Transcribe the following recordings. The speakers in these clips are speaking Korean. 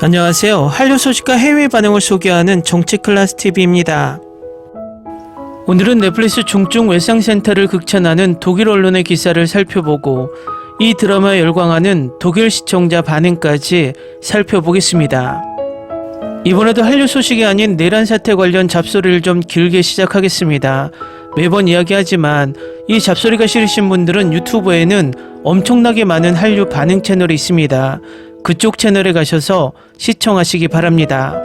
안녕하세요. 한류 소식과 해외 반응을 소개하는 정치클래스TV입니다. 오늘은 넷플릭스 중증 외상센터를 극찬하는 독일 언론의 기사를 살펴보고 이 드라마에 열광하는 독일 시청자 반응까지 살펴보겠습니다. 이번에도 한류 소식이 아닌 내란 사태 관련 잡소리를 좀 길게 시작하겠습니다. 매번 이야기하지만 이 잡소리가 싫으신 분들은 유튜브에는 엄청나게 많은 한류 반응 채널이 있습니다. 그쪽 채널에 가셔서 시청하시기 바랍니다.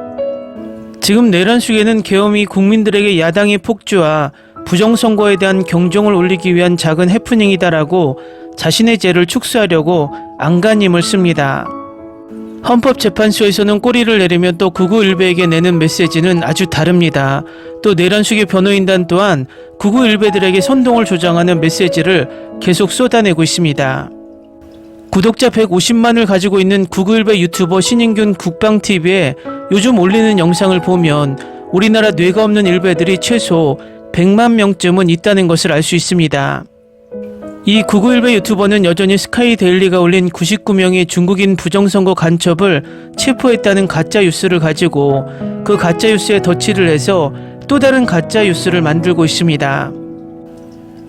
지금 내란 수계는 계엄이 국민들에게 야당의 폭주와 부정선거에 대한 경종을 울리기 위한 작은 해프닝이다라고 자신의 죄를 축소하려고 안간힘을 씁니다. 헌법재판소에서는 꼬리를 내리면 또 구구일베에게 내는 메시지는 아주 다릅니다. 또 내란 수계 변호인단 또한 구구일베들에게 선동을 조장하는 메시지를 계속 쏟아내고 있습니다. 구독자 150만을 가지고 있는 구구일베 유튜버 신인균 국방TV에 요즘 올리는 영상을 보면 우리나라 뇌가 없는 일베들이 최소 100만 명쯤은 있다는 것을 알 수 있습니다. 이 구구일베 유튜버는 여전히 스카이데일리가 올린 99명의 중국인 부정선거 간첩을 체포했다는 가짜 뉴스를 가지고 그 가짜 뉴스에 덧칠을 해서 또 다른 가짜 뉴스를 만들고 있습니다.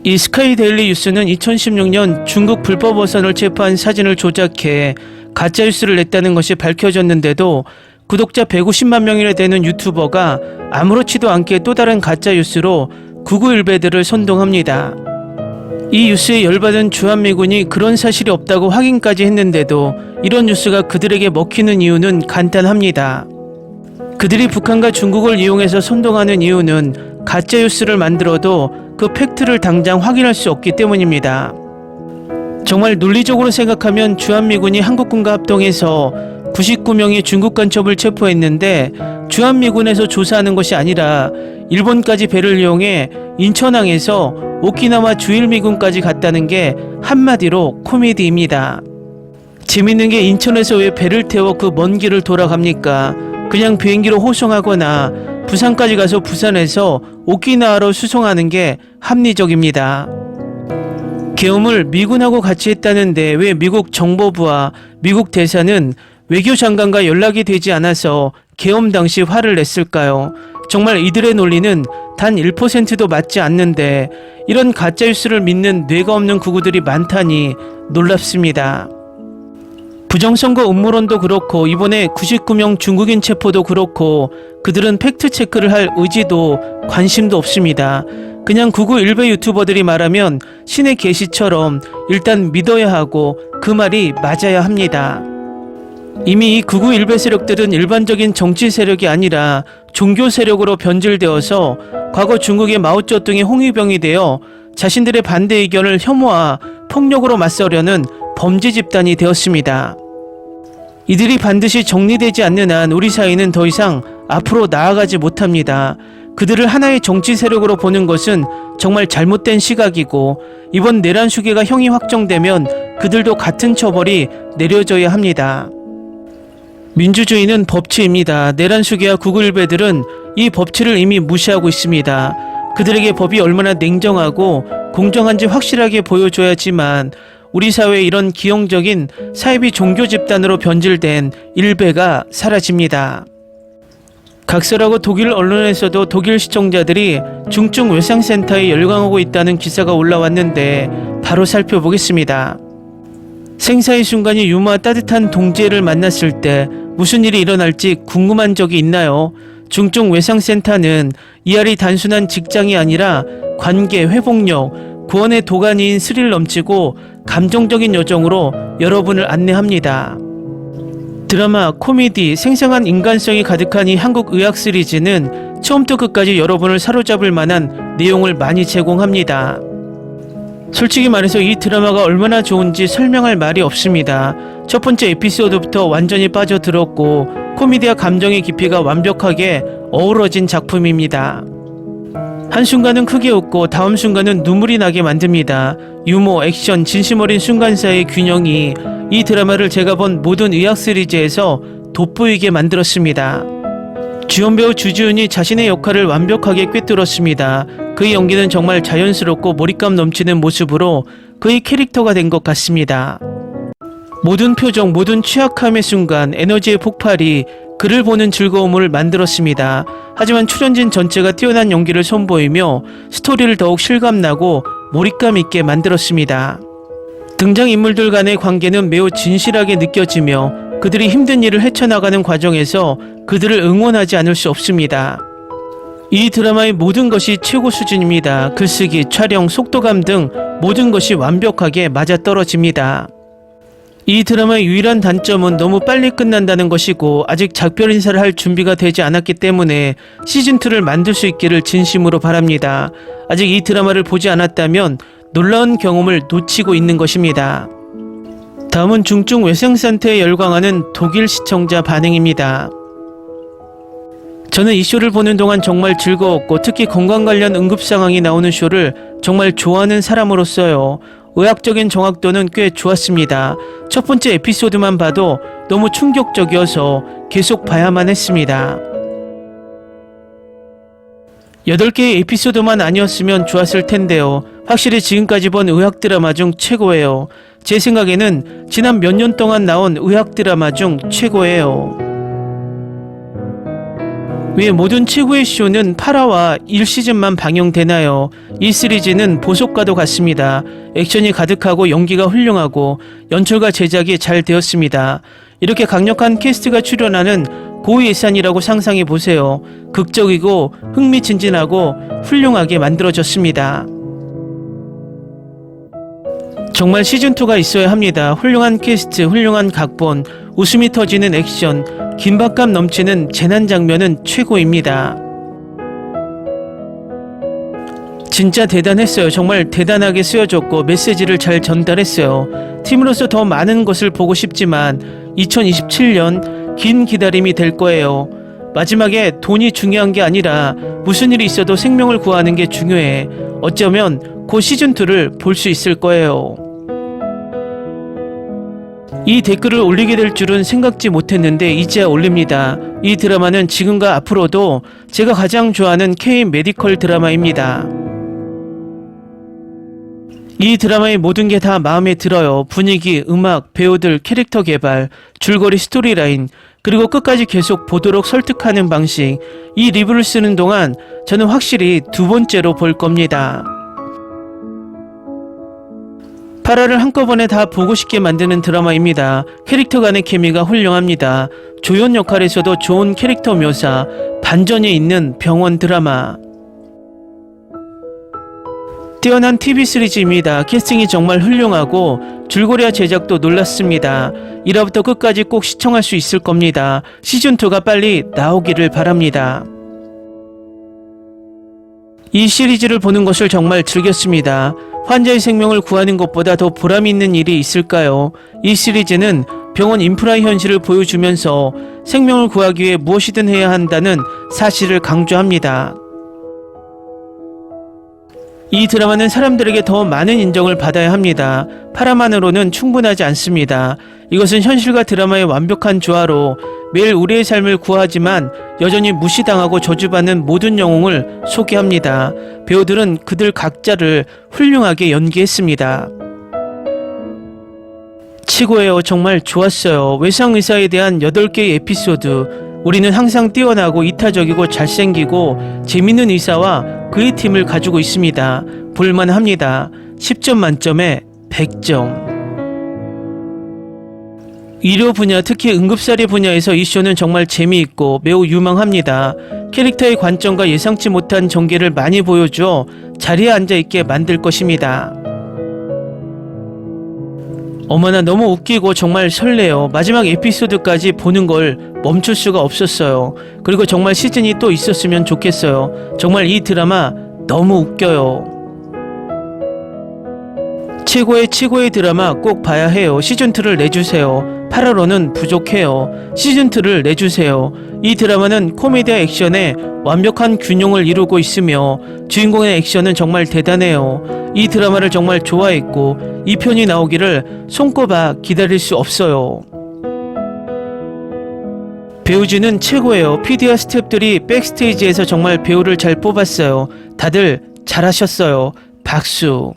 이 스카이데일리 뉴스는 2016년 중국 불법 어선을 체포한 사진을 조작해 가짜 뉴스를 냈다는 것이 밝혀졌는데도 구독자 150만 명이나 되는 유튜버가 아무렇지도 않게 또 다른 가짜 뉴스로 구구일베들을 선동합니다. 이 뉴스에 열받은 주한미군이 그런 사실이 없다고 확인까지 했는데도 이런 뉴스가 그들에게 먹히는 이유는 간단합니다. 그들이 북한과 중국을 이용해서 선동하는 이유는 가짜 뉴스를 만들어도 그 팩트를 당장 확인할 수 없기 때문입니다. 정말 논리적으로 생각하면 주한미군이 한국군과 합동해서 99명의 중국 간첩을 체포했는데 주한미군에서 조사하는 것이 아니라 일본까지 배를 이용해 인천항에서 오키나와 주일미군까지 갔다는 게 한마디로 코미디입니다. 재밌는 게 인천에서 왜 배를 태워 그 먼 길을 돌아갑니까? 그냥 비행기로 호송하거나 부산까지 가서 부산에서 오키나와로 수송하는 게 합리적입니다. 계엄을 미군하고 같이 했다는데 왜 미국 정보부와 미국 대사는 외교장관과 연락이 되지 않아서 계엄 당시 화를 냈을까요? 정말 이들의 논리는 단 1%도 맞지 않는데 이런 가짜뉴스를 믿는 뇌가 없는 구구들이 많다니 놀랍습니다. 부정선거 음모론도 그렇고 이번에 99명 중국인 체포도 그렇고 그들은 팩트체크를 할 의지도 관심도 없습니다. 그냥 구구일베 유튜버들이 말하면 신의 계시처럼 일단 믿어야 하고 그 말이 맞아야 합니다. 이미 이 구구일베 세력들은 일반적인 정치 세력이 아니라 종교 세력으로 변질되어서 과거 중국의 마오쩌둥의 홍위병이 되어 자신들의 반대 의견을 혐오와 폭력으로 맞서려는 범죄 집단이 되었습니다. 이들이 반드시 정리되지 않는 한 우리 사회는 더 이상 앞으로 나아가지 못합니다. 그들을 하나의 정치 세력으로 보는 것은 정말 잘못된 시각이고 이번 내란 수계가 형이 확정되면 그들도 같은 처벌이 내려져야 합니다. 민주주의는 법치입니다. 내란 수계와 구구일베들은 이 법치를 이미 무시하고 있습니다. 그들에게 법이 얼마나 냉정하고 공정한지 확실하게 보여줘야지만 우리 사회에 이런 기형적인 사이비 종교 집단으로 변질된 일베가 사라집니다. 각설하고 독일 언론에서도 독일 시청자들이 중증 외상센터에 열광하고 있다는 기사가 올라왔는데 바로 살펴보겠습니다. 생사의 순간이 유머와 따뜻한 동지애를 만났을 때 무슨 일이 일어날지 궁금한 적이 있나요? 중증 외상센터는 이알이 단순한 직장이 아니라 관계, 회복력, 구원의 도가니인 스릴 넘치고 감정적인 여정으로 여러분을 안내합니다. 드라마, 코미디, 생생한 인간성이 가득한 이 한국 의학 시리즈는 처음부터 끝까지 여러분을 사로잡을 만한 내용을 많이 제공합니다. 솔직히 말해서 이 드라마가 얼마나 좋은지 설명할 말이 없습니다. 첫 번째 에피소드부터 완전히 빠져들었고 코미디와 감정의 깊이가 완벽하게 어우러진 작품입니다. 한순간은 크게 웃고 다음 순간은 눈물이 나게 만듭니다. 유머, 액션, 진심 어린 순간사이의 균형이 이 드라마를 제가 본 모든 의학 시리즈에서 돋보이게 만들었습니다. 주연배우 주지훈이 자신의 역할을 완벽하게 꿰뚫었습니다. 그의 연기는 정말 자연스럽고 몰입감 넘치는 모습으로 그의 캐릭터가 된 것 같습니다. 모든 표정, 모든 취약함의 순간 에너지의 폭발이 그를 보는 즐거움을 만들었습니다. 하지만 출연진 전체가 뛰어난 연기를 선보이며 스토리를 더욱 실감나고 몰입감 있게 만들었습니다. 등장인물들 간의 관계는 매우 진실하게 느껴지며 그들이 힘든 일을 헤쳐나가는 과정에서 그들을 응원하지 않을 수 없습니다. 이 드라마의 모든 것이 최고 수준입니다. 글쓰기, 촬영, 속도감 등 모든 것이 완벽하게 맞아떨어집니다. 이 드라마의 유일한 단점은 너무 빨리 끝난다는 것이고 아직 작별 인사를 할 준비가 되지 않았기 때문에 시즌2를 만들 수 있기를 진심으로 바랍니다. 아직 이 드라마를 보지 않았다면 놀라운 경험을 놓치고 있는 것입니다. 다음은 중증 외상상태에 열광하는 독일 시청자 반응입니다. 저는 이 쇼를 보는 동안 정말 즐거웠고 특히 건강 관련 응급 상황이 나오는 쇼를 정말 좋아하는 사람으로서요. 의학적인 정확도는 꽤 좋았습니다. 첫 번째 에피소드만 봐도 너무 충격적이어서 계속 봐야만 했습니다. 8개의 에피소드만 아니었으면 좋았을 텐데요. 확실히 지금까지 본 의학 드라마 중 최고예요. 제 생각에는 지난 몇 년 동안 나온 의학 드라마 중 최고예요. 왜 모든 최고의 쇼는 8화와 1시즌만 방영되나요? 이 시리즈는 보석과도 같습니다. 액션이 가득하고 연기가 훌륭하고 연출과 제작이 잘 되었습니다. 이렇게 강력한 캐스트가 출연하는 고예산이라고 상상해보세요. 극적이고 흥미진진하고 훌륭하게 만들어졌습니다. 정말 시즌2가 있어야 합니다. 훌륭한 캐스트, 훌륭한 각본, 웃음이 터지는 액션, 긴박감 넘치는 재난 장면은 최고입니다. 진짜 대단했어요. 정말 대단하게 쓰여졌고 메시지를 잘 전달했어요. 팀으로서 더 많은 것을 보고 싶지만 2027년 긴 기다림이 될 거예요. 마지막에 돈이 중요한 게 아니라 무슨 일이 있어도 생명을 구하는 게 중요해. 어쩌면 곧 시즌2를 볼 수 있을 거예요. 이 댓글을 올리게 될 줄은 생각지 못했는데 이제야 올립니다. 이 드라마는 지금과 앞으로도 제가 가장 좋아하는 K 메디컬 드라마입니다. 이 드라마의 모든 게 다 마음에 들어요. 분위기, 음악, 배우들, 캐릭터 개발, 줄거리 스토리라인, 그리고 끝까지 계속 보도록 설득하는 방식. 이 리뷰를 쓰는 동안 저는 확실히 두 번째로 볼 겁니다. 8화를 한꺼번에 다 보고 싶게 만드는 드라마입니다. 캐릭터 간의 케미가 훌륭합니다. 조연 역할에서도 좋은 캐릭터 묘사, 반전이 있는 병원 드라마. 뛰어난 TV 시리즈입니다. 캐스팅이 정말 훌륭하고 줄거리와 제작도 놀랐습니다. 1화부터 끝까지 꼭 시청할 수 있을 겁니다. 시즌2가 빨리 나오기를 바랍니다. 이 시리즈를 보는 것을 정말 즐겼습니다. 환자의 생명을 구하는 것보다 더 보람 있는 일이 있을까요? 이 시리즈는 병원 인프라의 현실을 보여주면서 생명을 구하기 위해 무엇이든 해야 한다는 사실을 강조합니다. 이 드라마는 사람들에게 더 많은 인정을 받아야 합니다. 8화만으로는 충분하지 않습니다. 이것은 현실과 드라마의 완벽한 조화로 매일 우리의 삶을 구하지만 여전히 무시당하고 저주받는 모든 영웅을 소개합니다. 배우들은 그들 각자를 훌륭하게 연기했습니다. 최고예요. 정말 좋았어요. 외상의사에 대한 8개의 에피소드. 우리는 항상 뛰어나고 이타적이고 잘생기고 재밌는 의사와 그의 팀을 가지고 있습니다. 볼만합니다. 10점 만점에 100점. 의료 분야, 특히 응급사례 분야에서 이 쇼는 정말 재미있고 매우 유망합니다. 캐릭터의 관점과 예상치 못한 전개를 많이 보여줘 자리에 앉아있게 만들 것입니다. 어머나 너무 웃기고 정말 설레요. 마지막 에피소드까지 보는 걸 멈출 수가 없었어요. 그리고 정말 시즌이 또 있었으면 좋겠어요. 정말 이 드라마 너무 웃겨요. 최고의 드라마 꼭 봐야 해요. 시즌2를 내주세요. 8화로는 부족해요. 시즌2를 내주세요. 이 드라마는 코미디와 액션의 완벽한 균형을 이루고 있으며 주인공의 액션은 정말 대단해요. 이 드라마를 정말 좋아했고 이 편이 나오기를 손꼽아 기다릴 수 없어요. 배우진은 최고예요. PD와 스태프들이 백스테이지에서 정말 배우를 잘 뽑았어요. 다들 잘하셨어요. 박수.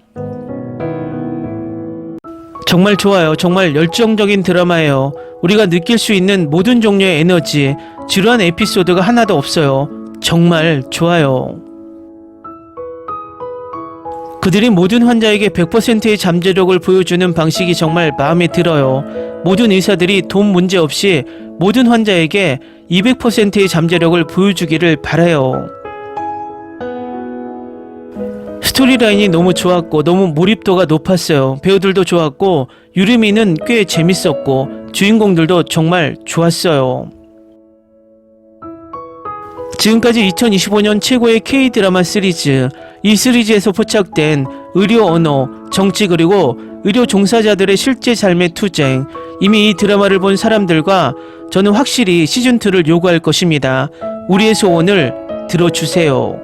정말 좋아요. 정말 열정적인 드라마예요. 우리가 느낄 수 있는 모든 종류의 에너지, 지루한 에피소드가 하나도 없어요. 정말 좋아요. 그들이 모든 환자에게 100%의 잠재력을 보여주는 방식이 정말 마음에 들어요. 모든 의사들이 돈 문제 없이 모든 환자에게 200%의 잠재력을 보여주기를 바라요. 스토리라인이 너무 좋았고 너무 몰입도가 높았어요. 배우들도 좋았고 유리미는 꽤 재밌었고 주인공들도 정말 좋았어요. 지금까지 2025년 최고의 K-드라마 시리즈, 이 시리즈에서 포착된 의료 언어, 정치 그리고 의료 종사자들의 실제 삶의 투쟁, 이미 이 드라마를 본 사람들과 저는 확실히 시즌2를 요구할 것입니다. 우리의 소원을 들어주세요.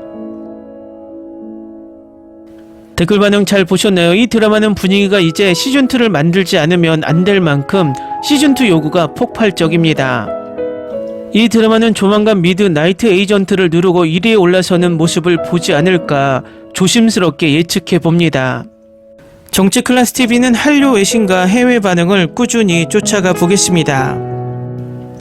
댓글 반응 잘 보셨나요? 이 드라마는 분위기가 이제 시즌2를 만들지 않으면 안 될 만큼 시즌2 요구가 폭발적입니다. 이 드라마는 조만간 미드나이트 에이전트를 누르고 1위에 올라서는 모습을 보지 않을까 조심스럽게 예측해 봅니다. 정치 클래스 TV는 한류 외신과 해외 반응을 꾸준히 쫓아가 보겠습니다.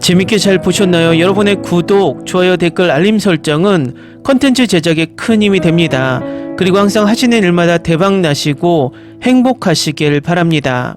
재밌게 잘 보셨나요? 여러분의 구독, 좋아요, 댓글, 알림 설정은 컨텐츠 제작에 큰 힘이 됩니다. 그리고 항상 하시는 일마다 대박 나시고 행복하시길 바랍니다.